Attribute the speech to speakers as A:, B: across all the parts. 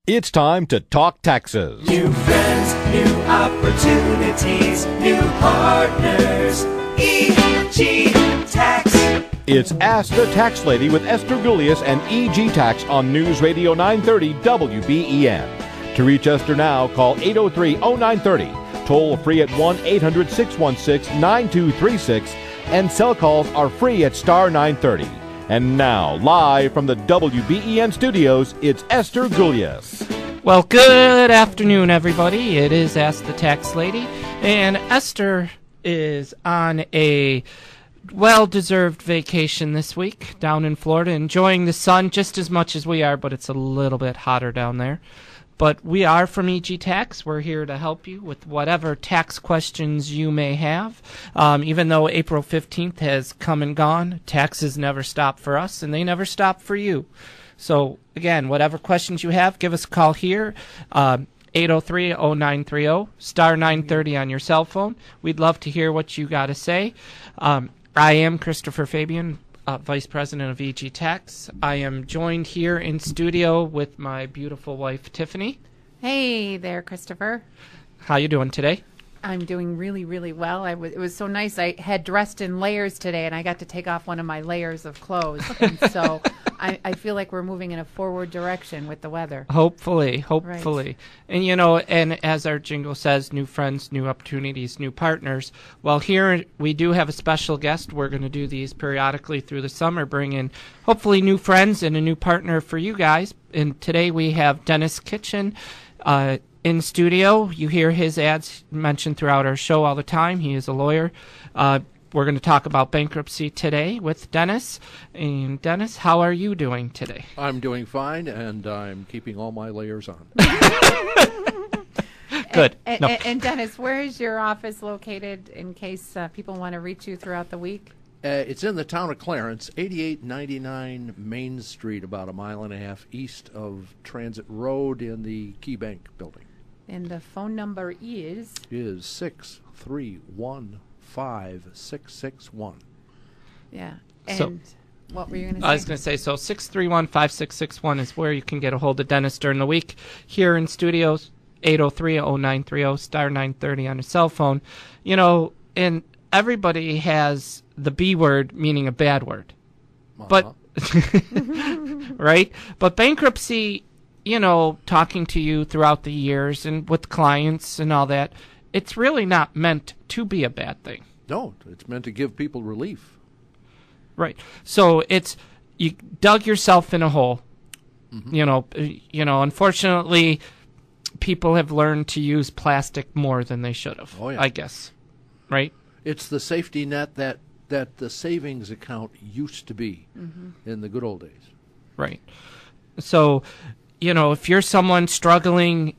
A: It's time to talk taxes.
B: New friends, new opportunities, new partners. EG Tax.
A: It's Ask the Tax Lady with Esther Gulius and EG Tax on News Radio 930 WBEN. To reach Esther now, call 803-0930. Toll free at 1-800-616-9236. And cell calls are free at star 930. And now, live from the WBEN studios, it's Esther Gulius.
C: Well, good afternoon, everybody. It is Ask the Tax Lady, and Esther is on a well-deserved vacation this week down in Florida, enjoying the sun just as much as we are, but it's a little bit hotter down there. But we are from EG Tax. We're here to help you with whatever tax questions you may have. Even though April 15th has come and gone, taxes never stop for us, and they never stop for you. So, again, whatever questions you have, give us a call here, 803-0930, star 930 on your cell phone. We'd love to hear what you got to say. I am Christopher Fabian, Vice President of EG Tax. I am joined here in studio with my beautiful wife, Tiffany.
D: Hey there, Christopher.
C: How you doing today?
D: I'm doing really, really well. It was so nice. I had dressed in layers today, and I got to take off one of my layers of clothes. And so I feel like we're moving in a forward direction with the weather.
C: Hopefully.
D: Right.
C: And, you know, and as our jingle says, new friends, new opportunities, new partners. Well, here we do have a special guest. We're going to do these periodically through the summer, bring in hopefully new friends and a new partner for you guys. And today we have Dennis Kitchen in studio. You hear his ads mentioned throughout our show all the time. He is a lawyer. We're going to talk about bankruptcy today with Dennis. And Dennis, how are you doing today?
E: I'm doing fine, and I'm keeping all my layers on.
C: Good.
D: And Dennis, where is your office located in case people want to reach you throughout the week?
E: It's in the town of Clarence, 8899 Main Street, about a mile and a half east of Transit Road in the Key Bank building.
D: And the phone number is
E: 631-5661.
D: Yeah. And
C: So-
D: what were you going to say?
C: I was going to say, so 631-5661 is where you can get a hold of Dennis during the week. Here in studios, 803-0930, star 930 on your cell phone. You know, and everybody has the B word, meaning a bad word. But, right? But bankruptcy, you know, talking to you throughout the years and with clients and all that, it's really not meant to be a bad thing.
E: No, it's meant to give people relief.
C: Right. So it's, you dug yourself in a hole. Mm-hmm. You know, unfortunately, people have learned to use plastic more than they should have, I guess. Right?
E: It's the safety net that the savings account used to be in the good old days.
C: Right. So, you know, if you're someone struggling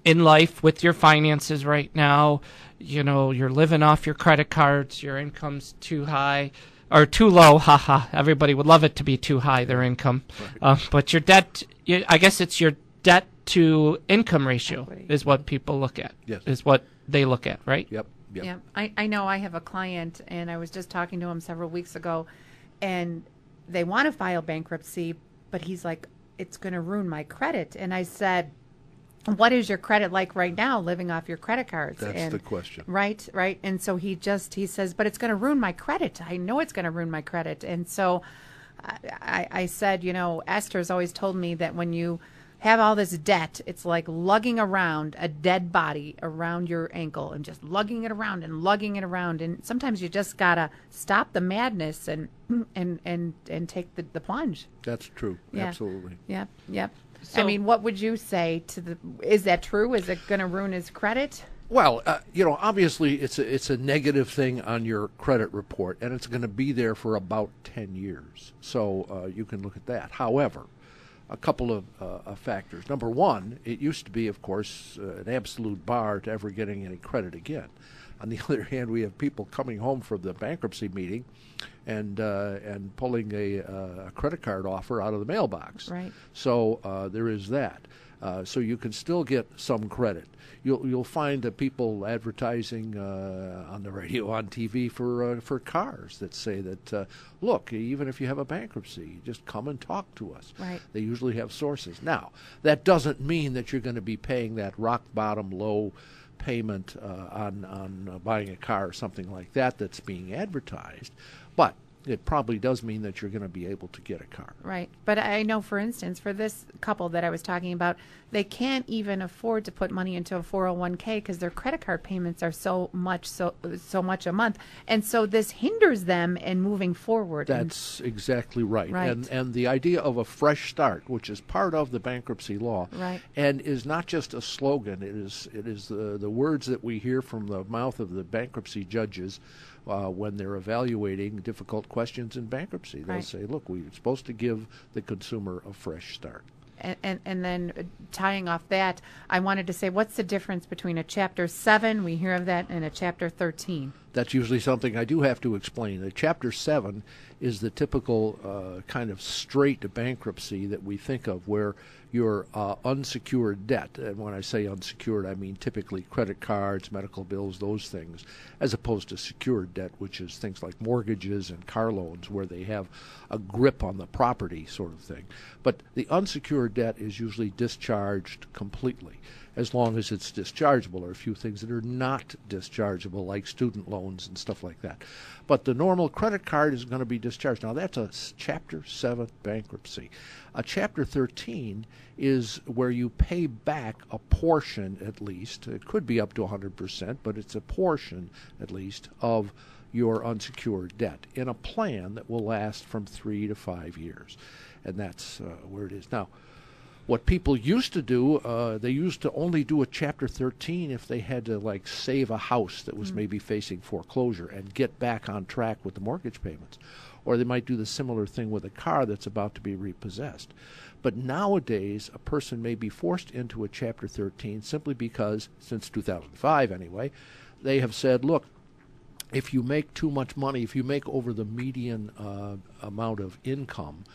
C: in life with your finances right now, you know, you're living off your credit cards, your income's too high or too low, haha. Everybody would love it to be too high, their income. Right. But your debt, I guess it's your debt to income ratio is what people look at.
E: Yes.
C: Is what they look at, right?
E: Yep.
D: Yeah, I know I have a client, and I was just talking to him several weeks ago, and they want to file bankruptcy, but he's like, it's going to ruin my credit. And I said, what is your credit like right now, living off your credit cards?
E: That's the question.
D: Right. And so he says, but it's going to ruin my credit. I know it's going to ruin my credit. And so I said, you know, Esther's always told me that when you have all this debt, it's like lugging around a dead body around your ankle and just lugging it around. And sometimes you just gotta stop the madness and take the plunge.
E: That's true.
D: Yeah.
E: Absolutely.
D: Yep.
C: So,
D: I mean, what would you say is that true? Is it going to ruin his credit?
E: Well, you know, obviously it's a negative thing on your credit report, and it's going to be there for about 10 years. So you can look at that. However, a couple of factors. Number one, it used to be, of course, an absolute bar to ever getting any credit again. On the other hand, we have people coming home from the bankruptcy meeting and pulling a credit card offer out of the mailbox.
D: Right.
E: So there is that. So you can still get some credit. You'll find that people advertising on the radio, on TV for cars that say that look, even if you have a bankruptcy, just come and talk to us.
D: Right.
E: They usually have sources. Now, that doesn't mean that you're going to be paying that rock bottom low payment on buying a car or something like that that's being advertised, but it probably does mean that you're going to be able to get a car.
D: Right. But I know, for instance, for this couple that I was talking about, they can't even afford to put money into a 401k because their credit card payments are so much a month. And so this hinders them in moving forward.
E: That's exactly right.
D: Right.
E: And the idea of a fresh start, which is part of the bankruptcy law,
D: Right.
E: and is not just a slogan, it is the words that we hear from the mouth of the bankruptcy judges when they're evaluating difficult questions in bankruptcy. They'll
D: Right.
E: say, look, we're supposed to give the consumer a fresh start.
D: And then tying off that, I wanted to say, what's the difference between a Chapter 7, we hear of that, and a Chapter 13?
E: That's usually something I do have to explain. The Chapter 7 is the typical kind of straight bankruptcy that we think of, where your unsecured debt, and when I say unsecured, I mean typically credit cards, medical bills, those things, as opposed to secured debt, which is things like mortgages and car loans, where they have a grip on the property sort of thing. But the unsecured debt is usually discharged completely, as long as it's dischargeable. There are a few things that are not dischargeable, like student loans and stuff like that. But the normal credit card is going to be discharged. Now, that's a Chapter 7 bankruptcy. A Chapter 13 is where you pay back a portion, at least. It could be up to 100%, but it's a portion, at least, of your unsecured debt in a plan that will last from 3 to 5 years. And that's where it is. Now, what people used to do, they used to only do a Chapter 13 if they had to, like, save a house that was maybe facing foreclosure and get back on track with the mortgage payments. Or they might do the similar thing with a car that's about to be repossessed. But nowadays, a person may be forced into a Chapter 13 simply because, since 2005 anyway, they have said, look, if you make too much money, if you make over the median amount of income,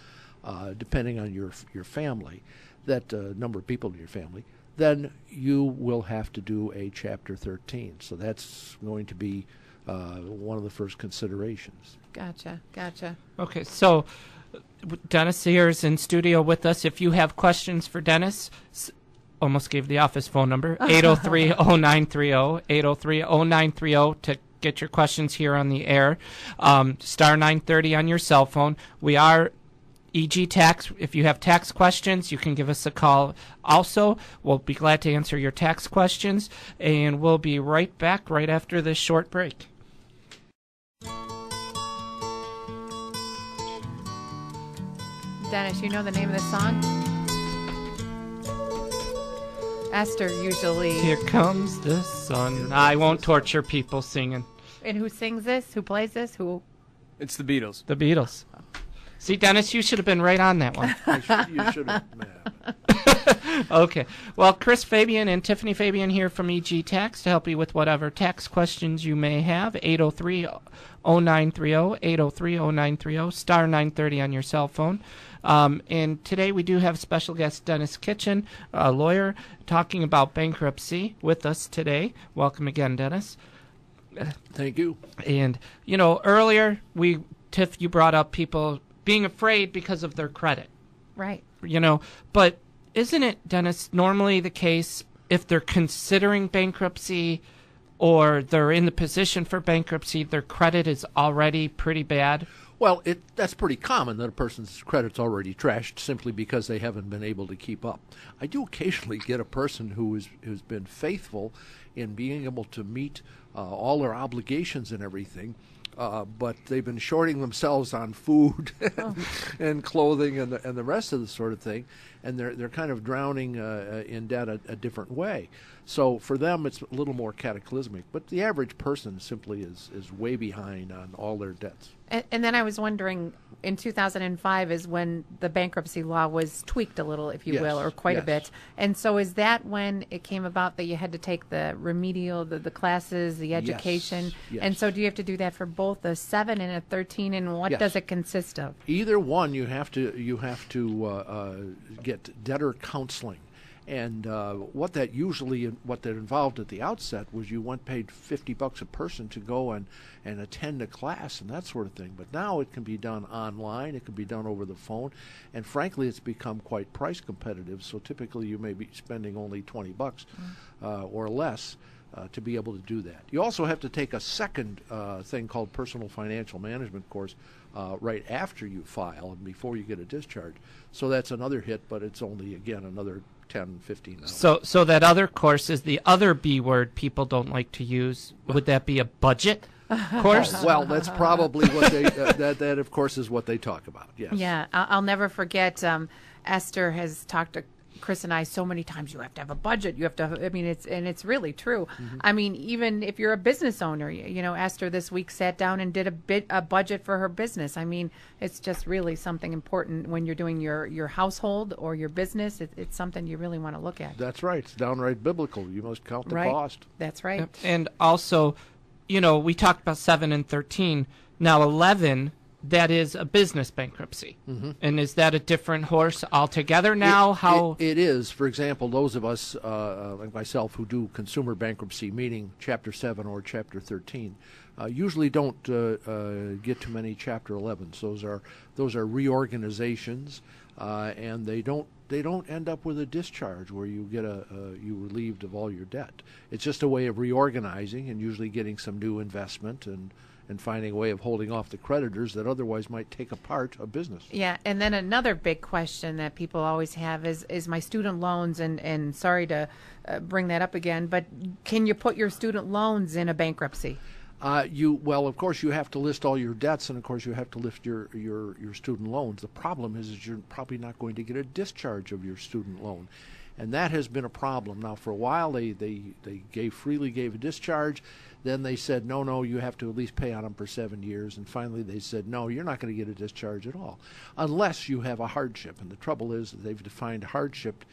E: depending on your family, that number of people in your family, then you will have to do a Chapter 13. So that's going to be one of the first considerations.
D: Gotcha.
C: Okay, so Dennis here is in studio with us. If you have questions for Dennis, almost gave the office phone number, 803-0930, 803-0930 to get your questions here on the air. Star 930 on your cell phone. We are EG Tax. If you have tax questions, you can give us a call. Also, we'll be glad to answer your tax questions, and we'll be right back right after this short break.
D: Dennis, you know the name of the song? Esther usually.
C: Here comes the sun. I won't torture people singing.
D: And who sings this? Who plays this? Who?
F: It's the Beatles.
C: The Beatles. See, Dennis, you should have been right on that one.
E: You should have.
C: Okay. Well, Chris Fabian and Tiffany Fabian here from EG Tax to help you with whatever tax questions you may have. 803-0930, 803-0930, star 930 on your cell phone. And today we do have special guest Dennis Kitchen, a lawyer, talking about bankruptcy with us today. Welcome again, Dennis.
E: Thank you.
C: And, earlier, Tiff, you brought up people being afraid because of their credit.
D: Right.
C: But isn't it, Dennis, normally the case if they're considering bankruptcy or they're in the position for bankruptcy, their credit is already pretty bad?
E: Well, that's pretty common that a person's credit's already trashed simply because they haven't been able to keep up. I do occasionally get a person who's been faithful in being able to meet all their obligations and everything, but they've been shorting themselves on food and clothing and the rest of the sort of thing, and they're kind of drowning in debt a different way. So for them, it's a little more cataclysmic. But the average person simply is way behind on all their debts.
D: And then I was wondering, in 2005 is when the bankruptcy law was tweaked a little, if you
E: Yes,
D: will, or quite a
E: yes.
D: bit. And so is that when it came about that you had to take the remedial, the classes, the education?
E: yes.
D: And so do you have to do that for both a 7 and a 13? And what
E: Yes.
D: does it consist of?
E: Either one, you have to get debtor counseling, and what that involved at the outset was you paid $50 a person to go and attend a class and that sort of thing. But now it can be done online, it can be done over the phone, and frankly, it's become quite price competitive. So typically, you may be spending only $20 or less. To be able to do that. You also have to take a second thing called personal financial management course right after you file and before you get a discharge. So that's another hit, but it's only, again, another $10, $15.
C: So that other course is the other B word people don't like to use. Would that be a budget course?
E: Well, that's probably what they, that of course is what they talk about, yes.
D: Yeah, I'll never forget. Esther has talked to Chris and I so many times. You have to have a budget. You have to. I mean, it's really true.
E: Mm-hmm.
D: I mean, even if you're a business owner, Esther this week sat down and did a budget for her business. I mean, it's just really something important when you're doing your household or your business. It's something you really want to look at.
E: That's right. It's downright biblical. You must count the
D: Right.
E: cost.
D: That's right.
C: Yep. And also, we talked about 7 and 13. Now 11, that is a business bankruptcy. Mm-hmm. And is that a different horse altogether now?
E: It is. For example, those of us like myself who do consumer bankruptcy, meaning Chapter 7 or Chapter 13, usually don't get too many Chapter 11s. Those are reorganizations, and they don't end up with a discharge where you get you relieved of all your debt. It's just a way of reorganizing and usually getting some new investment and finding a way of holding off the creditors that otherwise might take apart a business.
D: Yeah, and then another big question that people always have is my student loans, and sorry to bring that up again, but can you put your student loans in a bankruptcy?
E: Well, of course, you have to list all your debts, and of course, you have to list your student loans. The problem is you're probably not going to get a discharge of your student loan, and that has been a problem. Now, for a while, they freely gave a discharge. Then they said, no, you have to at least pay on them for 7 years. And finally, they said, no, you're not going to get a discharge at all, unless you have a hardship. And the trouble is that they've defined hardship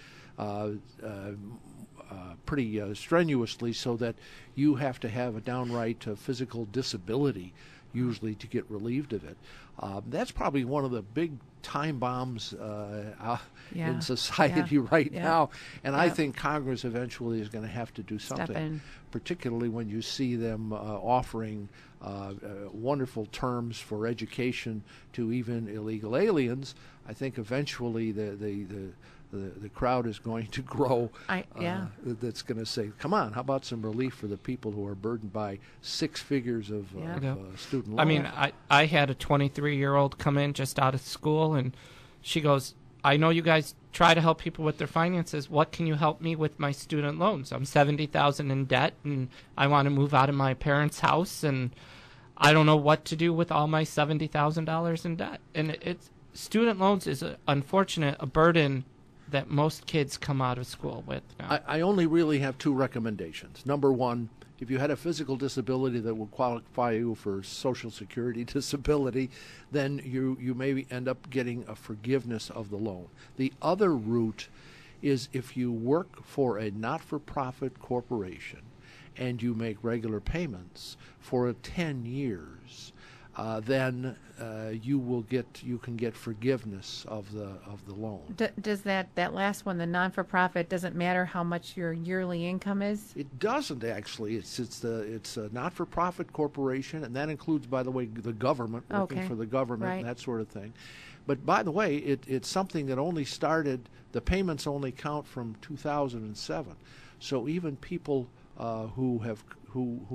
E: pretty strenuously, so that you have to have a downright physical disability usually to get relieved of it. That's probably one of the big time bombs in society right now. And I think Congress eventually is going to have to do something, particularly when you see them offering wonderful terms for education to even illegal aliens. I think eventually the crowd is going to grow. That's going to say, come on, how about some relief for the people who are burdened by 6 figures of student loans?
C: I mean, I had a 23-year-old come in just out of school, and she goes, I know you guys try to help people with their finances. What can you help me with my student loans? I'm $70,000 in debt, and I want to move out of my parents' house, and I don't know what to do with all my $70,000 in debt. And student loans is a burden that most kids come out of school with now.
E: I only really have 2 recommendations. Number one, if you had a physical disability that would qualify you for Social Security disability, then you may end up getting a forgiveness of the loan. The other route is if you work for a not-for-profit corporation and you make regular payments for 10 years, then you can get forgiveness of the loan.
D: Does that last one, the non-for-profit, doesn't matter how much your yearly income is?
E: It doesn't actually. It's a not-for-profit corporation, and that includes, by the way, the government, working for the government and that sort of thing. But by the way, it's something that only started. The payments only count from 2007. So even people who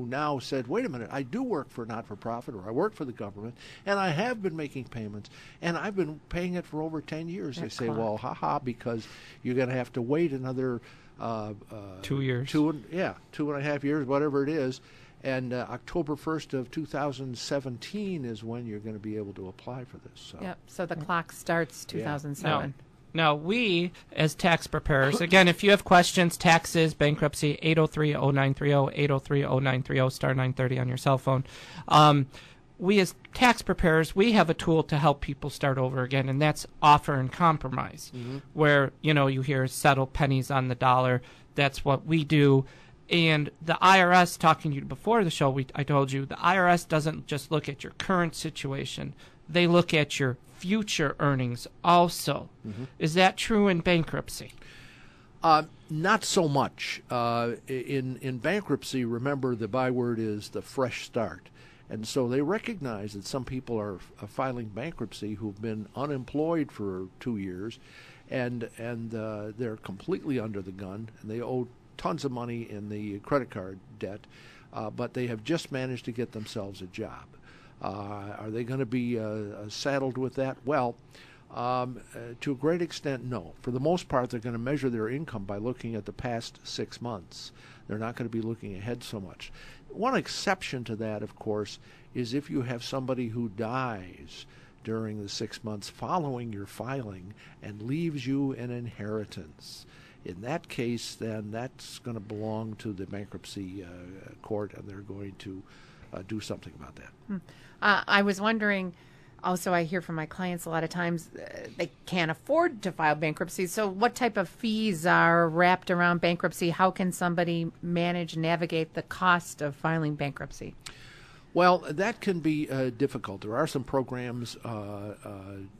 E: now said, wait a minute, I do work for a not-for-profit, or I work for the government, and I have been making payments, and I've been paying it for over 10 years. They say, well, because you're going to have to wait another
C: 2 years.
E: 2.5 years, whatever it is. And October 1st of 2017 is when you're going to be able to apply for this. So.
D: Yep, so the clock starts 2007.
C: Now, we, as tax preparers, again, if you have questions, taxes, bankruptcy, 803-0930, 803-0930, star 930 on your cell phone. we as tax preparers, we have a tool to help people start over again, and that's offer and compromise, where, you hear settle pennies on the dollar. That's what we do. And the IRS, talking to you before the show, I told you, the IRS doesn't just look at your current situation. They look at your future earnings also. Is that true in bankruptcy?
E: Not so much. In bankruptcy, remember the byword is the fresh start. And so they recognize that some people are filing bankruptcy who've been unemployed for 2 years, and they're completely under the gun, and they owe tons of money in the credit card debt, but they have just managed to get themselves a job. Are they going to be saddled with that? Well, to a great extent, no. For the most part, they're going to measure their income by looking at the past 6 months. They're not going to be looking ahead so much. One exception to that, of course, is if you have somebody who dies during the 6 months following your filing and leaves you an inheritance. In that case, then that's going to belong to the bankruptcy court, and they're going to do something about that.
D: I was wondering, also I hear from my clients a lot of times they can't afford to file bankruptcy. So what type of fees are wrapped around bankruptcy? How can somebody navigate the cost of filing bankruptcy?
E: Well, that can be difficult. There are some programs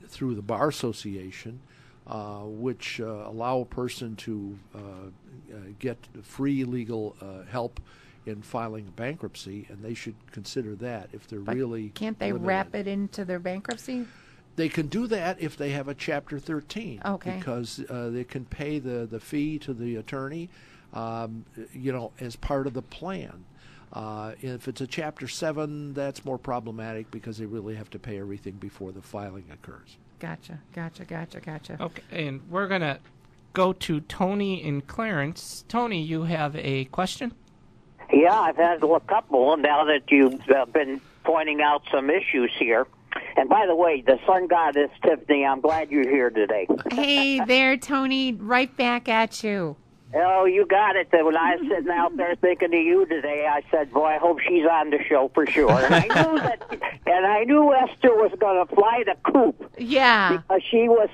E: through the Bar Association which allow a person to get free legal help in filing bankruptcy, and they should consider that if they're really
D: Can't they
E: limited.
D: wrap it into their bankruptcy?
E: They can do that if they have a Chapter 13,
D: Okay.
E: because they can pay the fee to the attorney, as part of the plan. If it's a Chapter 7, that's more problematic because they really have to pay everything before the filing occurs.
D: Gotcha.
C: Okay, and we're going to go to Tony in Clarence. Tony, you have a question?
F: Yeah, I've had a couple now that you've been pointing out some issues here. And by the way, the sun goddess, Tiffany, I'm glad you're here today.
D: Hey there, Tony. Right back at you.
F: Oh, you got it. When I was sitting out there thinking of you today, I said, boy, I hope she's on the show for sure. And I knew Esther was going to fly the coop.
D: Yeah.
F: Because she was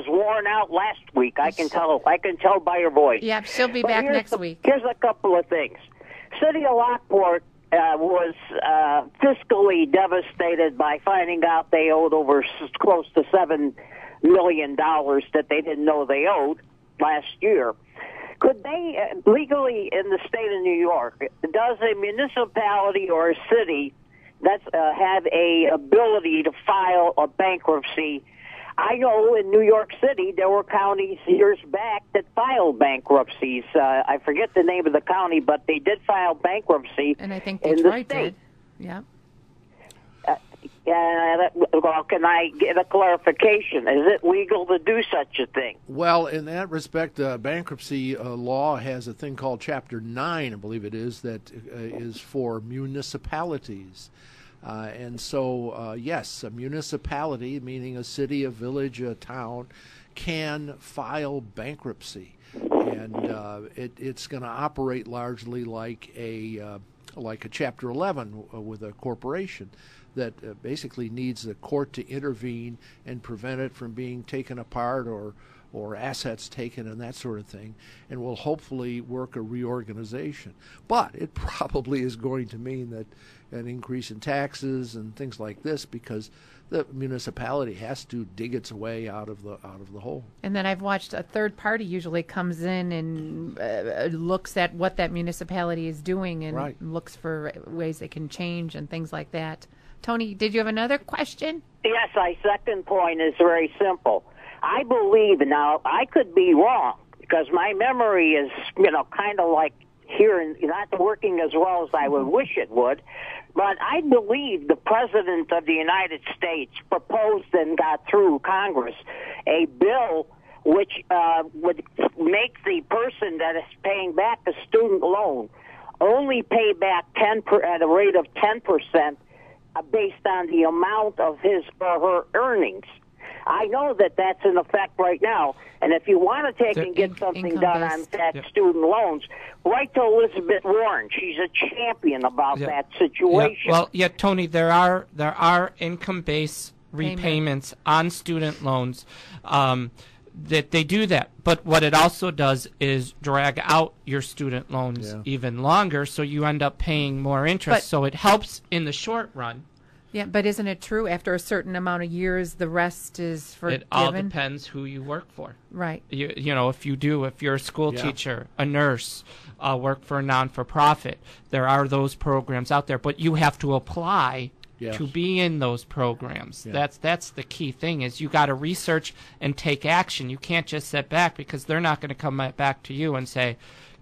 F: worn out last week. I can tell by her voice.
D: Yep, she'll be back next week.
F: Here's a couple of things. City of Lockport was fiscally devastated by finding out they owed over close to $7 million that they didn't know they owed last year. Could they legally, in the state of New York, does a municipality or a city that's have a ability to file a bankruptcy? I know in New York City there were counties years back that filed bankruptcies. I forget the name of the county, but they did file bankruptcy.
D: And I think
F: in
D: Detroit
F: the state.
D: did. Yeah.
F: Well, can I get a clarification? Is it legal to do such a thing?
E: Well, in that respect, bankruptcy law has a thing called Chapter 9, I believe it is, that is for municipalities. And so, yes, a municipality, meaning a city, a village, a town, can file bankruptcy. And it's going to operate largely like a Chapter 11 with a corporation that basically needs the court to intervene and prevent it from being taken apart or assets taken and that sort of thing, and will hopefully work a reorganization. But it probably is going to mean that an increase in taxes and things like this, because the municipality has to dig its way out of the hole.
D: And then I've watched a third party usually comes in and looks at what that municipality is doing and
E: Right.
D: looks for ways they can change and things like that. Tony, did you have another question?
F: Yes, my second point is very simple. I believe, now, I could be wrong, because my memory is, kind of like here and not working as well as I would wish it would. But I believe the President of the United States proposed and got through Congress a bill which would make the person that is paying back a student loan only pay back at a rate of 10% based on the amount of his or her earnings. I know that that's in effect right now. And if you want to take
C: The
F: and get something
C: income
F: done on
C: based,
F: that
C: yep.
F: student loans, write to Elizabeth Warren. She's a champion about
C: Yeah.
F: that
C: Yeah.
F: situation.
C: Well, yeah, Tony, there are income-based repayments on student loans that they do that. But what it also does is drag out your student loans even longer, so you end up paying more interest.
D: But-
C: So it helps in the short run.
D: Yeah, but isn't it true after a certain amount of years, the rest is forgiven?
C: It all depends who you work for.
D: Right.
C: You know, if you're a school
E: Yeah.
C: teacher, a nurse, work for a non-for-profit, there are those programs out there, but you have to apply
E: Yes.
C: to be in those programs.
E: Yeah.
C: That's the key thing is you got to research and take action. You can't just sit back because they're not going to come back to you and say,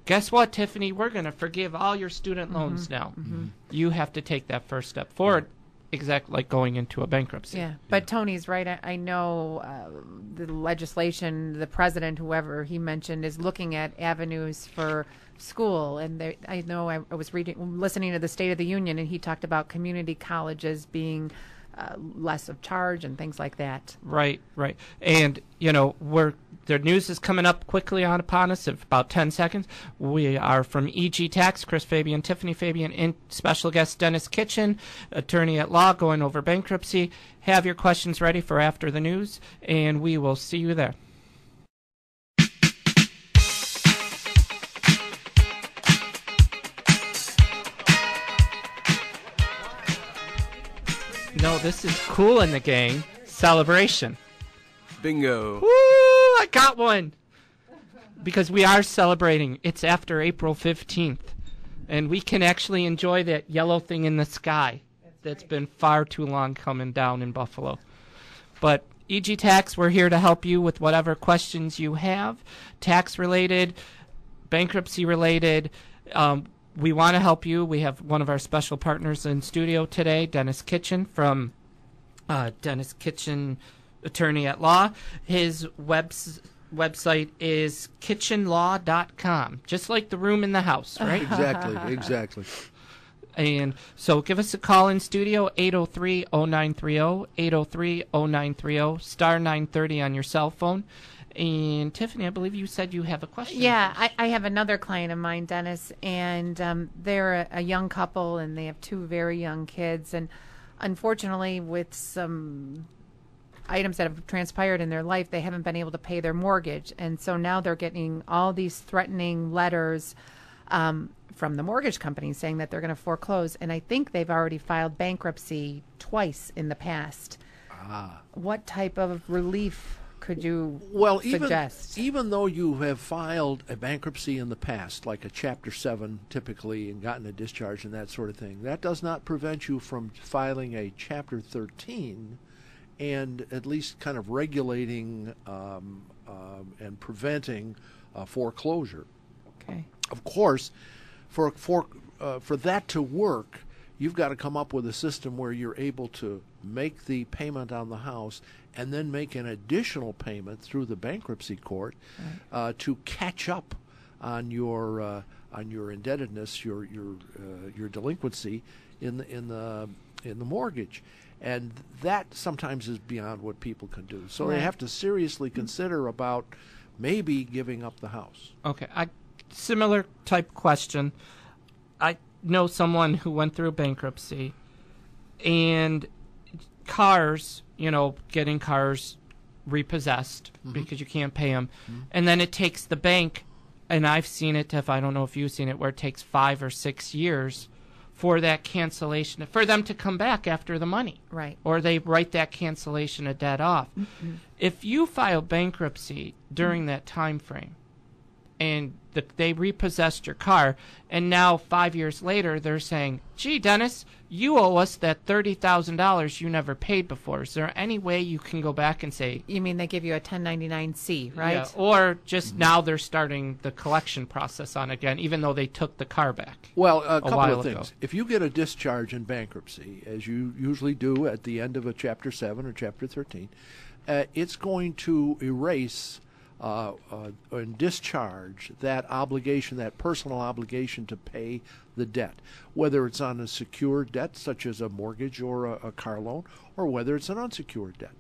C: guess what, Tiffany, we're going to forgive all your student loans now. You have to take that first step forward, exactly like going into a bankruptcy.
D: Yeah, but Tony's right. I know the legislation, the president, whoever he mentioned, is looking at avenues for school. And I know I was listening to the State of the Union, and he talked about community colleges being less of charge and things like that.
C: Right. And, you know, the news is coming up quickly upon us in about 10 seconds. We are from EG Tax, Chris Fabian, Tiffany Fabian, and special guest Dennis Kitchen, attorney at law, going over bankruptcy. Have your questions ready for after the news, and we will see you there. No, this is Cool in the Gang celebration.
G: Bingo.
C: Woo! I got one. Because we are celebrating. It's after April 15th. And we can actually enjoy that yellow thing in the sky that's been far too long coming down in Buffalo. But EG Tax, we're here to help you with whatever questions you have, tax-related, bankruptcy-related. We want to help you. We have one of our special partners in studio today, Dennis Kitchen from Dennis Kitchen, attorney at law. His website is kitchenlaw.com, just like the room in the house, right?
E: Exactly.
C: And so give us a call in studio, 803-0930, 803-0930, star 930 on your cell phone. And Tiffany, I believe you said you have a question.
D: Yeah, I have another client of mine, Dennis, and they're a young couple, and they have two very young kids. And unfortunately, with some items that have transpired in their life, they haven't been able to pay their mortgage. And so now they're getting all these threatening letters from the mortgage company saying that they're going to foreclose. And I think they've already filed bankruptcy twice in the past. What type of relief could you suggest?
E: Even though you have filed a bankruptcy in the past, like a Chapter 7 typically, and gotten a discharge and that sort of thing, that does not prevent you from filing a Chapter 13 and at least kind of regulating and preventing foreclosure.
D: Okay.
E: Of course, for that to work, you've got to come up with a system where you're able to make the payment on the house and then make an additional payment through the bankruptcy court to catch up on your indebtedness, your delinquency in the mortgage, and that sometimes is beyond what people can do. So they have to seriously consider about maybe giving up the house.
C: Okay, similar type question. I know someone who went through bankruptcy, and cars, getting cars repossessed because you can't pay them, and then it takes the bank, and I've seen it, Tiff, I don't know if you've seen it, where it takes 5 or 6 years for that cancellation, for them to come back after the money.
D: Right.
C: Or they write that cancellation of debt off. If you file bankruptcy during that time frame, and they repossessed your car, and now 5 years later they're saying, gee, Dennis, you owe us that $30,000 you never paid before. Is there any way you can go back and say...
D: You mean they give you a 1099-C, right?
C: Yeah, or just now they're starting the collection process on again, even though they took the car back.
E: Well, a couple
C: while
E: of things.
C: ago.
E: If you get a discharge in bankruptcy, as you usually do at the end of a Chapter 7 or Chapter 13, it's going to erase and discharge that obligation, that personal obligation to pay the debt, whether it's on a secured debt such as a mortgage or a car loan, or whether it's an unsecured debt.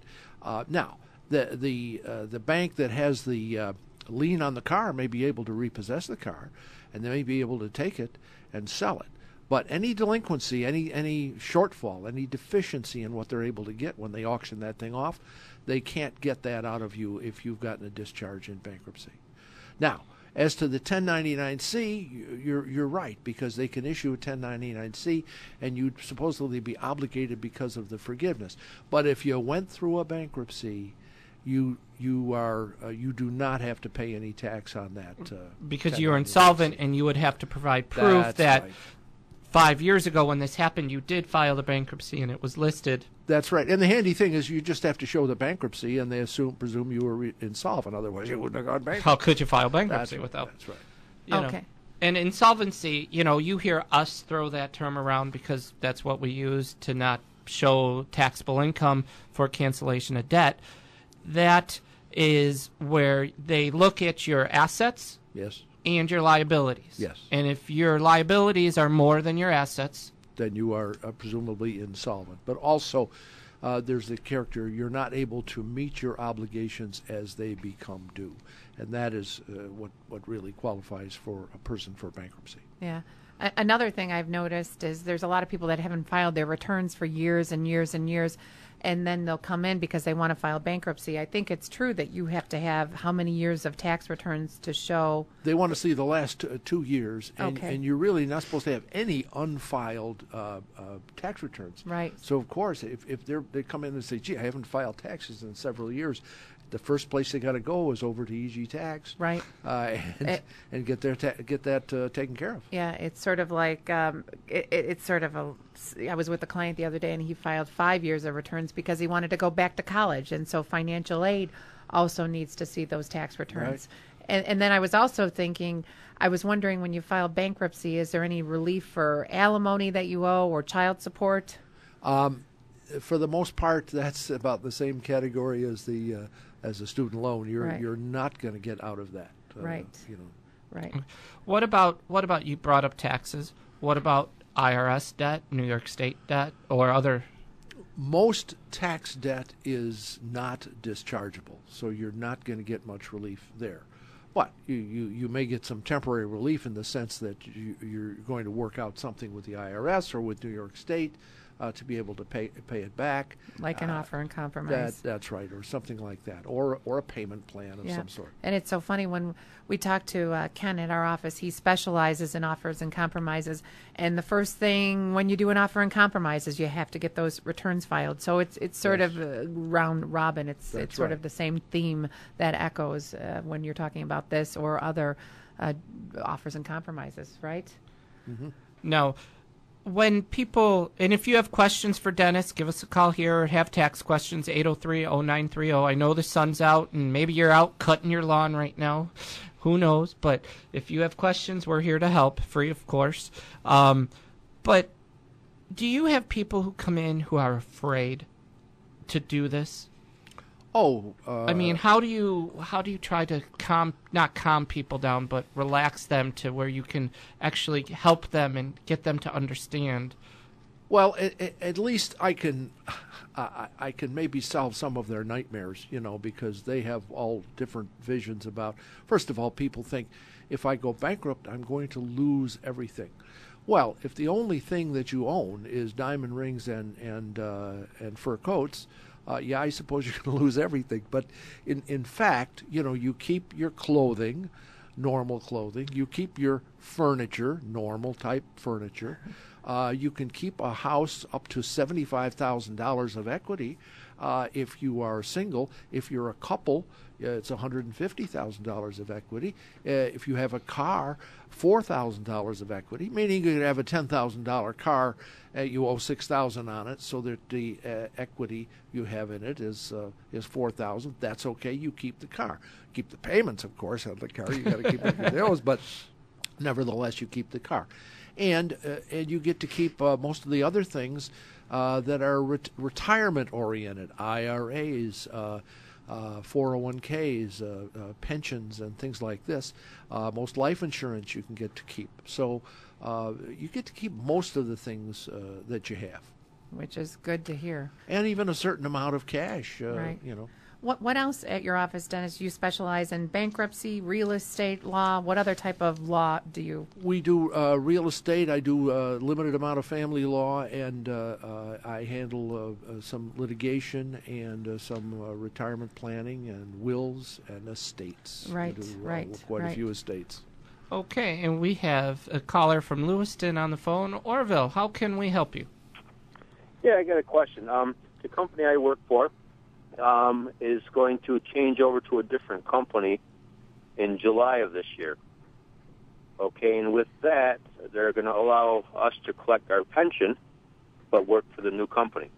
E: Now, the bank that has the lien on the car may be able to repossess the car, and they may be able to take it and sell it. But any delinquency, any shortfall, any deficiency in what they're able to get when they auction that thing off, they can't get that out of you if you've gotten a discharge in bankruptcy. Now, as to the 1099-C, you're right, because they can issue a 1099-C and you'd supposedly be obligated because of the forgiveness. But if you went through a bankruptcy, you do not have to pay any tax on that.
C: Because you're insolvent, and you would have to provide proof
E: That's
C: that
E: right.
C: 5 years ago when this happened, you did file the bankruptcy and it was listed.
E: That's right. And the handy thing is you just have to show the bankruptcy, and they presume you were insolvent. Otherwise, you wouldn't have gone bankrupt.
C: How could you file bankruptcy
E: That's
C: without?
E: That's right.
C: You know.
D: Okay.
C: And insolvency, you hear us throw that term around because that's what we use to not show taxable income for cancellation of debt. That is where they look at your assets
E: Yes.
C: and your liabilities.
E: Yes.
C: And if your liabilities are more than your assets,
E: Then you are presumably insolvent. But also, there's the character, you're not able to meet your obligations as they become due. And that is what really qualifies for a person for bankruptcy.
D: Yeah. Another thing I've noticed is there's a lot of people that haven't filed their returns for years and years and years, and then they'll come in because they want to file bankruptcy. I think it's true that you have to have how many years of tax returns to show.
E: They want to see the last 2 years, and,
D: Okay.
E: and you're really not supposed to have any unfiled tax returns.
D: Right.
E: So, of course, if they come in and say, gee, I haven't filed taxes in several years, the first place they got to go is over to EG Tax,
D: Right.
E: And get that taken care of.
D: Yeah, it's sort of like it's sort of a. I was with a client the other day, and he filed 5 years of returns because he wanted to go back to college, and so financial aid also needs to see those tax returns. And then I was also thinking, I was wondering, when you file bankruptcy, is there any relief for alimony that you owe or child support?
E: For the most part, that's about the same category as a student loan.
D: Right.
E: You're not going to get out of that.
D: Right. Right.
C: what about you brought up taxes? What about IRS debt, New York State debt, or other?
E: Most tax debt is not dischargeable, so you're not going to get much relief there. But you may get some temporary relief in the sense that you're going to work out something with the IRS or with New York State to be able to pay it back.
D: Like an offer and compromise.
E: That's right, or something like that, or a payment plan of some sort.
D: And it's so funny when we talk to Ken at our office, he specializes in offers and compromises. And the first thing when you do an offer and compromise is you have to get those returns filed. So it's sort of round robin. It's sort
E: right.
D: of the same theme that echoes when you're talking about this or other offers and compromises, right?
C: No. When people, and if you have questions for Dennis, give us a call here or have tax questions, 803-0930. I know the sun's out and maybe you're out cutting your lawn right now. Who knows? But if you have questions, we're here to help, free of course. But do you have people who come in who are afraid to do this? I mean, how do you try to not calm people down, but relax them to where you can actually help them and get them to understand?
E: Well, at least I can maybe solve some of their nightmares, because they have all different visions about. First of all, people think if I go bankrupt, I'm going to lose everything. Well, if the only thing that you own is diamond rings and fur coats. Yeah, I suppose you're going to lose everything. But in fact, you keep your clothing, normal clothing. You keep your furniture, normal type furniture. You can keep a house up to $75,000 of equity if you are single. If you're a couple, it's $150,000 of equity. If you have a car, $4,000 of equity, meaning you could have a $10,000 car, you owe $6,000 on it, so that the equity you have in it is $4,000. That's okay. You keep the car. Keep the payments, of course, on the car. You got to keep those, but nevertheless, you keep the car, and you get to keep most of the other things that are retirement oriented, IRAs. 401ks, pensions, and things like this. Most life insurance you can get to keep. So you get to keep most of the things that you have.
D: Which is good to hear.
E: And even a certain amount of cash,
D: Right. What else at your office, Dennis? You specialize in bankruptcy, real estate law. What other type of law do you?
E: We do real estate. I do limited amount of family law, and I handle some litigation and some retirement planning and wills and estates.
D: Right,
E: I do,
D: right,
E: quite
D: right.
E: a few estates.
C: Okay, and we have a caller from Lewiston on the phone. Orville, how can we help you?
G: Yeah, I got a question. The company I work for is going to change over to a different company in July of this year. Okay, and with that, they're going to allow us to collect our pension, but work for the new company.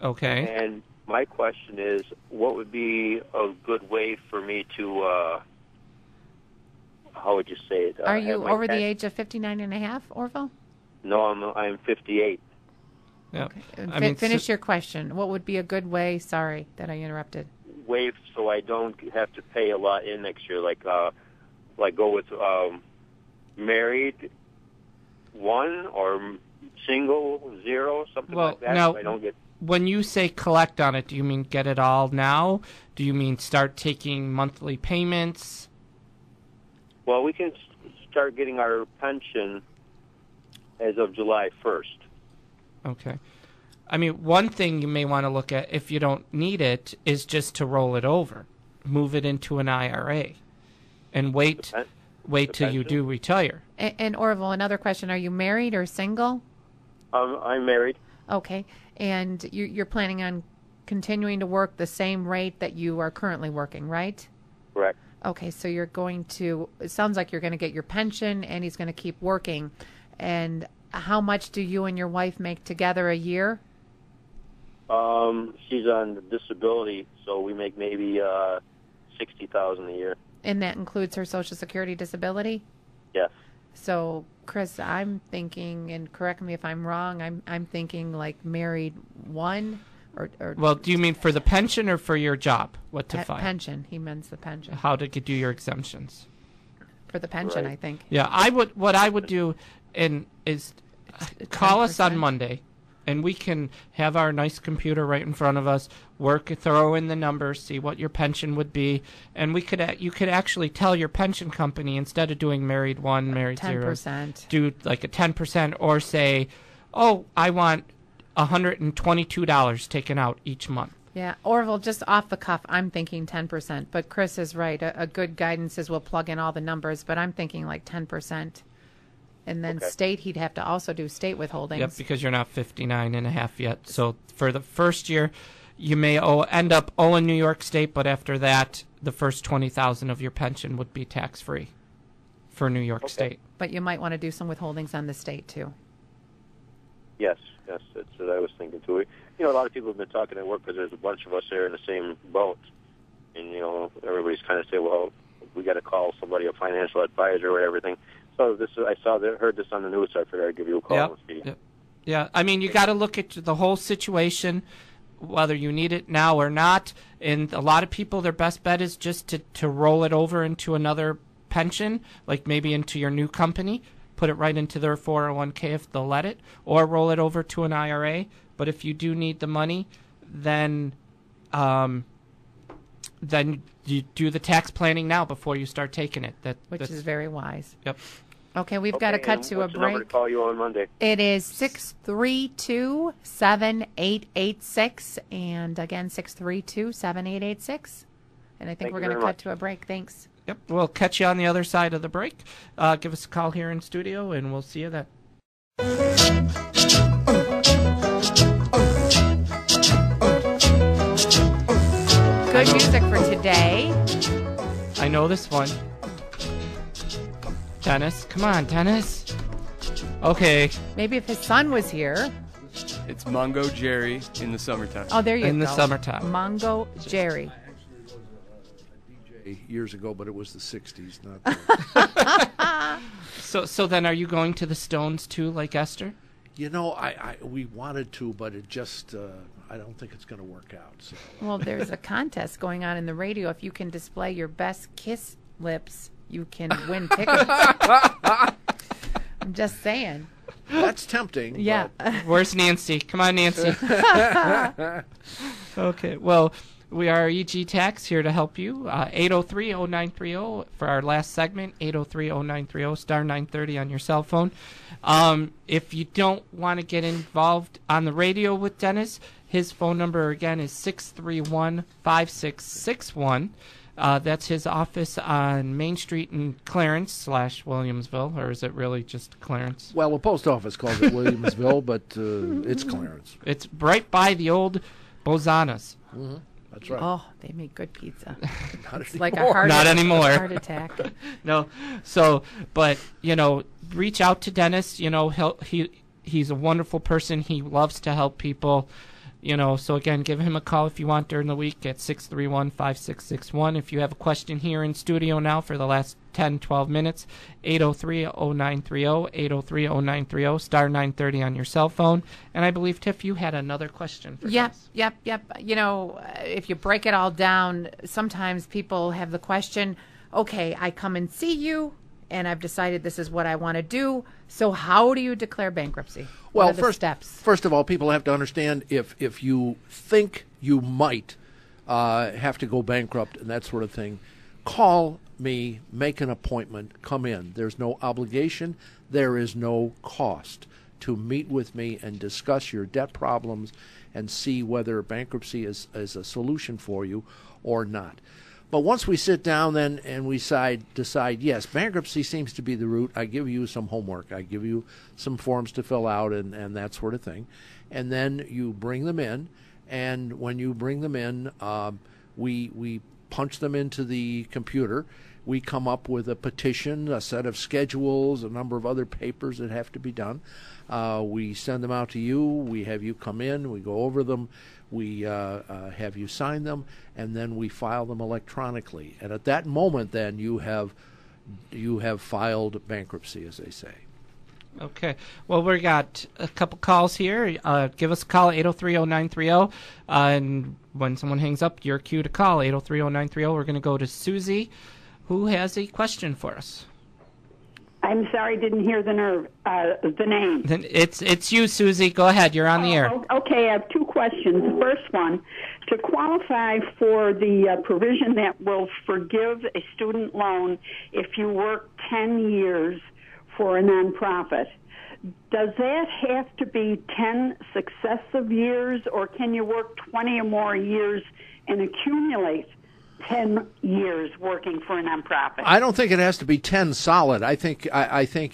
C: Okay.
G: And my question is, what would be a good way for me to, how would you say it?
D: Are you
G: have my
D: over the
G: pen-
D: age of 59 and a half, Orville?
G: No, I'm 58.
C: Yep.
D: Finish your question. What would be a good way? Sorry that I interrupted.
G: Wave so I don't have to pay a lot in next year. Like go with married 1 or single 0, something like that.
C: Now,
G: so I don't get.
C: when you say collect on it, do you mean get it all now? Do you mean start taking monthly payments?
G: Well, we can start getting our pension as of July 1st.
C: Okay. I mean, one thing you may want to look at, if you don't need it, is just to roll it over. Move it into an IRA. And wait till you do retire.
D: And Orville, another question. Are you married or single?
G: I'm married.
D: Okay. And you're planning on continuing to work the same rate that you are currently working, right?
G: Correct.
D: Okay, so you're going to, it sounds like you're going to get your pension and he's going to keep working. And how much do you and your wife make together a year?
G: She's on disability, so we make maybe $60,000 a year.
D: And that includes her Social Security disability?
G: Yes.
D: So, Chris, I'm thinking, and correct me if I'm wrong, I'm thinking like married 1 or
C: Well, do you mean for the pension or for your job? What to find?
D: pension. He means the pension.
C: How to do your exemptions?
D: For the pension,
G: Right.
D: I think.
C: Yeah, what I would do is call us on
D: 10%.
C: Monday, and we can have our nice computer right in front of us, throw in the numbers, see what your pension would be, and you could actually tell your pension company, instead of doing married 1, married 0,
D: 10%.
C: do like a 10%, or say, oh, I want $122 taken out each month.
D: Yeah, Orville, just off the cuff, I'm thinking 10%. But Chris is right. A good guidance is we'll plug in all the numbers, but I'm thinking like 10%. And then
G: Okay.
D: state, he'd have to also do state withholdings.
C: Yep, because you're not 59 and a half yet. So for the first year, you may end up owing New York State, but after that, the first $20,000 of your pension would be tax-free for New York State.
D: But you might want to do some withholdings on the state, too.
G: Yes, that's what I was thinking too. You know, a lot of people have been talking at work because there's a bunch of us there in the same boat, and you know, everybody's kind of saying, "Well, we got to call somebody, a financial advisor, or everything." So I heard this on the news, so I figured I'd give you a call
C: Yep.
G: and see.
C: Yep. Yeah, I mean, you got to look at the whole situation, whether you need it now or not. And a lot of people, their best bet is just to roll it over into another pension, like maybe into your new company. Put it right into their 401k if they'll let it, or roll it over to an IRA. But if you do need the money, then you do the tax planning now before you start taking it.
D: Which is very wise.
C: Yep.
D: Okay, we've got to cut
G: and
D: to a
G: what's the number to
D: break.
G: call you on Monday?
D: It is 632-7886, and again, 632-7886. And I think
G: Thank
D: we're
G: you
D: going to
G: very
D: cut
G: much.
D: to a break. Thanks.
C: Yep. We'll catch you on the other side of the break. Give us a call here in studio, and we'll see you then.
D: Good music for today.
C: I know this one. Dennis, come on, Dennis. Okay,
D: Maybe if his son was here.
H: It's Mungo Jerry in the summertime.
D: Oh, there you go.
C: in the summertime.
D: Mongo Jerry.
E: Years ago, but it was the 60s, not the...
C: So then, are you going to the Stones too, like Esther?
E: You know, we wanted to, but it just, I don't think it's going to work out. So.
D: Well, there's a contest going on in the radio. If you can display your best kiss lips, you can win tickets. I'm just saying.
E: That's tempting.
D: Yeah.
E: but-
C: Where's Nancy? Come on, Nancy. Okay, well, We are EG Tax here to help you. 803-0930 for our last segment, 803-0930, star 930 on your cell phone. If you don't want to get involved on the radio with Dennis, his phone number again is 631-5661. That's his office on Main Street in Clarence / Williamsville, or is it really just Clarence?
E: Well, the post office calls it Williamsville, but it's Clarence.
C: It's right by the old Bozanas.
E: Mm-hmm. That's right.
D: Oh, they make good pizza.
E: Not
D: It's
E: anymore.
D: like a
C: Not anymore.
D: heart attack.
C: No, so, but, reach out to Dennis. He's a wonderful person. He loves to help people. So again, give him a call if you want during the week at 631-5661. If you have a question here in studio now for the last 10, 12 minutes, 803-0930, 803-0930, star 930 on your cell phone. And I believe, Tiff, you had another question for us.
D: Yep. If you break it all down, sometimes people have the question, okay, I come and see you, and I've decided this is what I want to do. So how do you declare bankruptcy?
E: Well,
D: what are the steps?
E: First of all, people have to understand if you think you might have to go bankrupt and that sort of thing, call me, make an appointment, come in. There's no obligation. There is no cost to meet with me and discuss your debt problems and see whether bankruptcy is a solution for you or not. But once we sit down then and we decide, yes, bankruptcy seems to be the route, I give you some homework. I give you some forms to fill out and that sort of thing. And then you bring them in. And when you bring them in, we punch them into the computer. We come up with a petition, a set of schedules, a number of other papers that have to be done. We send them out to you. We have you come in. We go over them. We have you sign them, and then we file them electronically. And at that moment, then you have filed bankruptcy, as they say.
C: Okay. Well, we got a couple calls here. Give us a call, 803-0930. And when someone hangs up, your cue to call, 803-0930. We're going to go to Susie, who has a question for us.
I: I'm sorry, didn't hear the name.
C: Then it's you, Susie. Go ahead. You're on the air.
I: Okay, I have two questions. The first one, to qualify for the provision that will forgive a student loan if you work 10 years for a nonprofit, does that have to be 10 successive years, or can you work 20 or more years and accumulate 10 years working for a nonprofit?
E: I don't think it has to be 10 solid. I think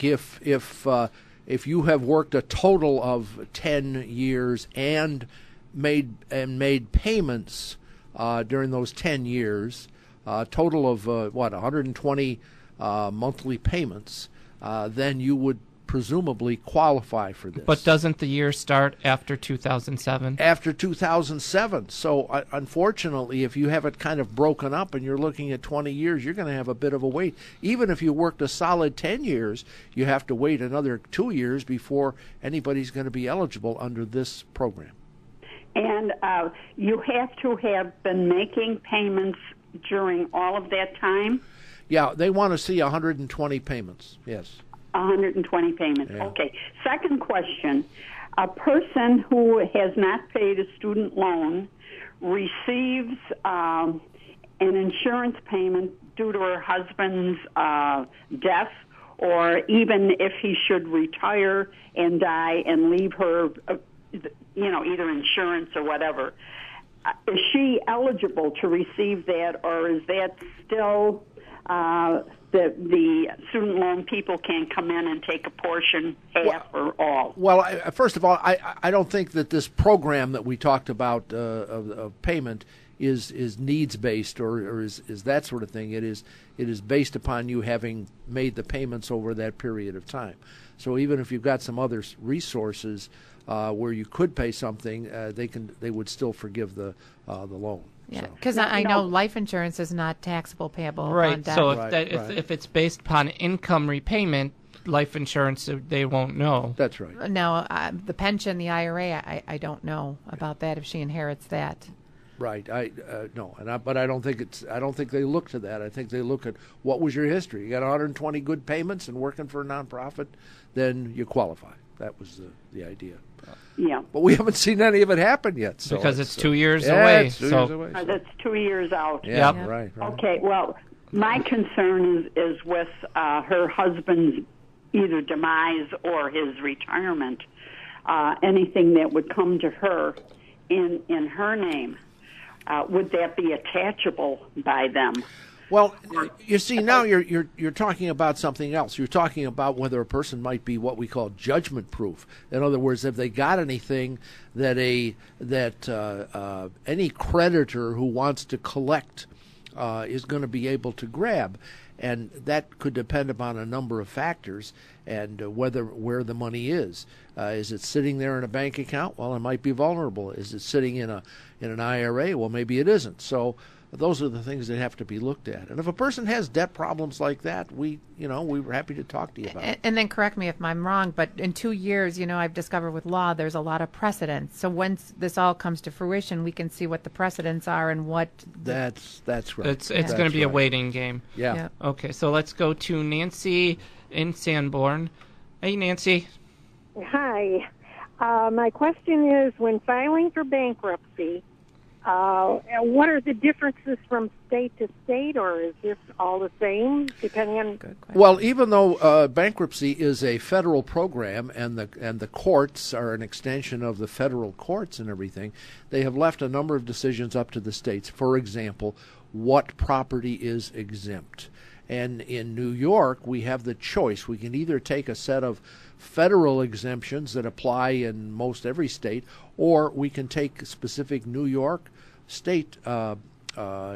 E: if you have worked a total of 10 years and made payments during those 10 years, total of 120 monthly payments, then you would presumably qualify for this.
C: But doesn't the year start after 2007?
E: After 2007. So, unfortunately, if you have it kind of broken up and you're looking at 20 years, you're going to have a bit of a wait. Even if you worked a solid 10 years, you have to wait another 2 years before anybody's going to be eligible under this program.
I: And you have to have been making payments during all of that time?
E: Yeah, they want to see 120 payments, yes.
I: 120 payments.
E: Yeah.
I: Okay. Second question. A person who has not paid a student loan receives an insurance payment due to her husband's death, or even if he should retire and die and leave her, either insurance or whatever. Is she eligible to receive that, or is that still the student loan people can come in and take a portion, half or all?
E: Well, first of all, I don't think that this program that we talked about of payment is needs based or is that sort of thing. It is based upon you having made the payments over that period of time. So even if you've got some other resources where you could pay something, they would still forgive the loan.
D: Yeah, because I know life insurance is not taxable payable upon
C: Right.
D: death.
C: So
E: Right.
C: if it's based upon income repayment, life insurance, they won't know.
E: That's right.
D: Now, the pension, the IRA, I don't know about that if she inherits that.
E: Right. But I don't think I don't think they look to that. I think they look at what was your history. You got 120 good payments and working for a nonprofit, then you qualify. That was the idea.
I: Yeah.
E: But we haven't seen any of it happen yet. So
C: Because it's 2 years
E: yeah,
C: away.
E: It's 2
C: so
E: years away. So.
I: That's 2 years out.
E: Yeah,
C: Yep.
E: right.
I: Okay, well, my concern is with her husband's either demise or his retirement. Anything that would come to her in her name, would that be attachable by them?
E: Well, you see, now you're talking about something else. You're talking about whether a person might be what we call judgment proof. In other words, have they got anything that any creditor who wants to collect is going to be able to grab, and that could depend upon a number of factors and where the money is. Is it sitting there in a bank account? Well, it might be vulnerable. Is it sitting in an IRA? Well, maybe it isn't. So those are the things that have to be looked at. And if a person has debt problems like that, we were happy to talk to you about it.
D: And then correct me if I'm wrong, but in 2 years, I've discovered with law there's a lot of precedents. So once this all comes to fruition, we can see what the precedents are and what.
E: That's right.
C: It's going to be a waiting game.
E: Yeah.
C: Okay, so let's go to Nancy in Sanborn. Hey, Nancy.
J: Hi. My question is, when filing for bankruptcy, what are the differences from state to state, or is this all the same, depending on?
E: Well, even though bankruptcy is a federal program and the courts are an extension of the federal courts and everything, they have left a number of decisions up to the states. For example, what property is exempt. And in New York, we have the choice. We can either take a set of federal exemptions that apply in most every state, or we can take specific New York state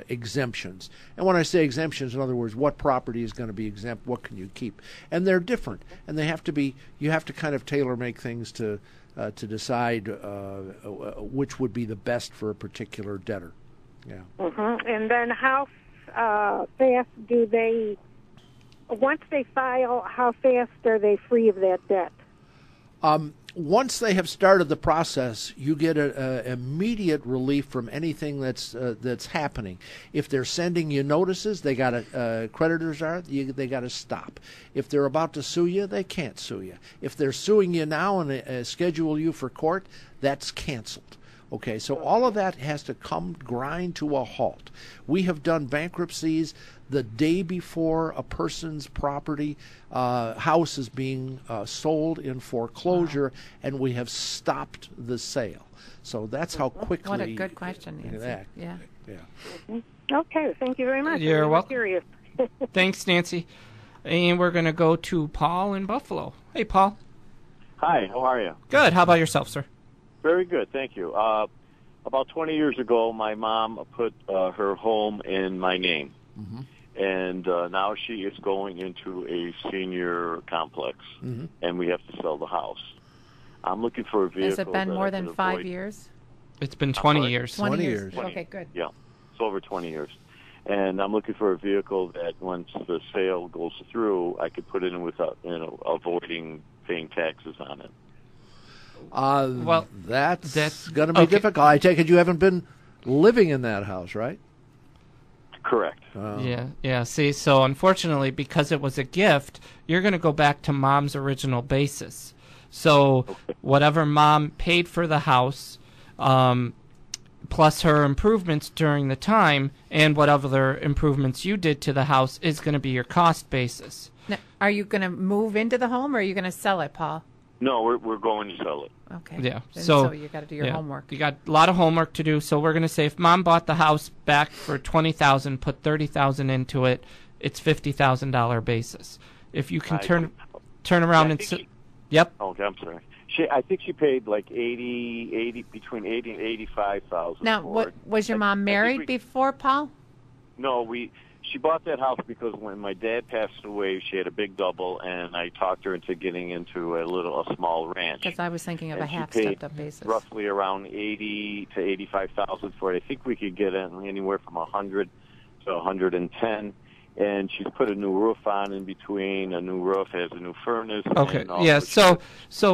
E: exemptions. And when I say exemptions, in other words, what property is going to be exempt, what can you keep? And they're different, and they have to be. You have to kind of tailor make things to decide which would be the best for a particular debtor. Yeah.
J: Mm-hmm. And then how fast do they? Once they file, how fast are they free of that debt?
E: Once they have started the process, you get immediate relief from anything that's happening. If they're sending you notices, they got creditors they got to stop. If they're about to sue you, they can't sue you. If they're suing you now and schedule you for court, that's canceled. Okay, so all of that has to grind to a halt. We have done bankruptcies the day before a person's property house is being sold in foreclosure, and we have stopped the sale. So that's how quickly.
D: What a good question, Nancy.
E: Yeah.
J: Mm-hmm. Okay, thank you very much.
C: You're welcome.
J: Curious.
C: Thanks, Nancy. And we're going to go to Paul in Buffalo. Hey, Paul.
K: Hi, how are you?
C: Good. How about yourself, sir?
K: Very good, thank you. About 20 years ago, my mom put her home in my name.
E: Mm-hmm.
K: And now she is going into a senior complex, and we have to sell the house. I'm looking for a vehicle.
D: Has it been
K: that
D: more
K: I
D: than
K: can
D: 5
K: avoid.
D: years?
C: It's been 20 years.
D: 20 years.
K: 20.
D: Okay, good.
K: Yeah, it's over 20 years. And I'm looking for a vehicle that once the sale goes through, I could put it in without, avoiding paying taxes on it.
C: Well,
E: that's going to be difficult. I take it you haven't been living in that house, right?
K: Correct.
C: Yeah. See, so unfortunately, because it was a gift, you're going to go back to Mom's original basis. So whatever Mom paid for the house, plus her improvements during the time, and whatever improvements you did to the house is going to be your cost basis.
D: Now, are you going to move into the home, or are you going to sell it, Paul?
K: No, we're going to sell it.
D: Okay.
C: Yeah.
D: And
C: so
D: you got to do your homework.
C: You got a lot of homework to do. So we're going to say if Mom bought the house back for $20,000, put $30,000 into it, it's $50,000 basis. If you can turn around and yep.
K: Okay, I'm sorry. I think she paid like between 80 and 85,000.
D: Now, was your mom married before, Paul?
K: No, she bought that house because when my dad passed away, she had a big double, and I talked her into getting into a small ranch.
D: Because I was thinking of
K: and
D: a half stepped up basis.
K: Roughly around 80 to 85,000 for it. I think we could get anywhere from 100 to 110. And she's put a new roof on in between. A new roof has a new furnace.
C: Okay. Yeah. So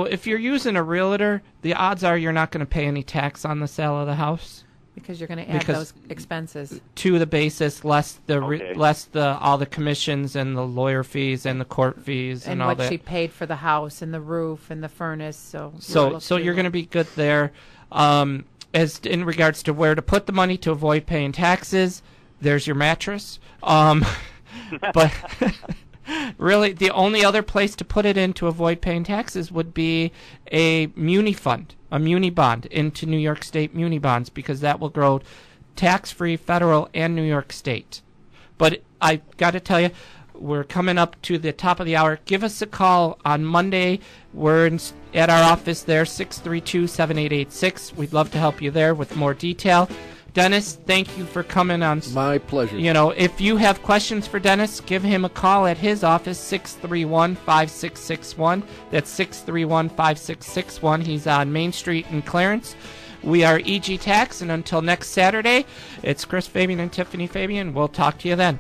C: if you're using a realtor, the odds are you're not going to pay any tax on the sale of the house.
D: Because you're going to add those expenses
C: to the basis, less
K: Okay.
C: all the commissions and the lawyer fees and the court fees and all
D: what
C: that.
D: she paid for the house and the roof and the furnace. So
C: you're going to be good there. As in regards to where to put the money to avoid paying taxes, there's your mattress. But really, the only other place to put it in to avoid paying taxes would be a muni fund, a muni bond into New York State muni bonds, because that will grow tax-free federal and New York State. But I got to tell you, we're coming up to the top of the hour. Give us a call on Monday. We're at our office there, 632-7886. We'd love to help you there with more detail. Dennis, thank you for coming on.
E: My pleasure.
C: You know, if you have questions for Dennis, give him a call at his office, 631-5661. That's 631-5661. He's on Main Street in Clarence. We are EG Tax, and until next Saturday, it's Chris Fabian and Tiffany Fabian. We'll talk to you then.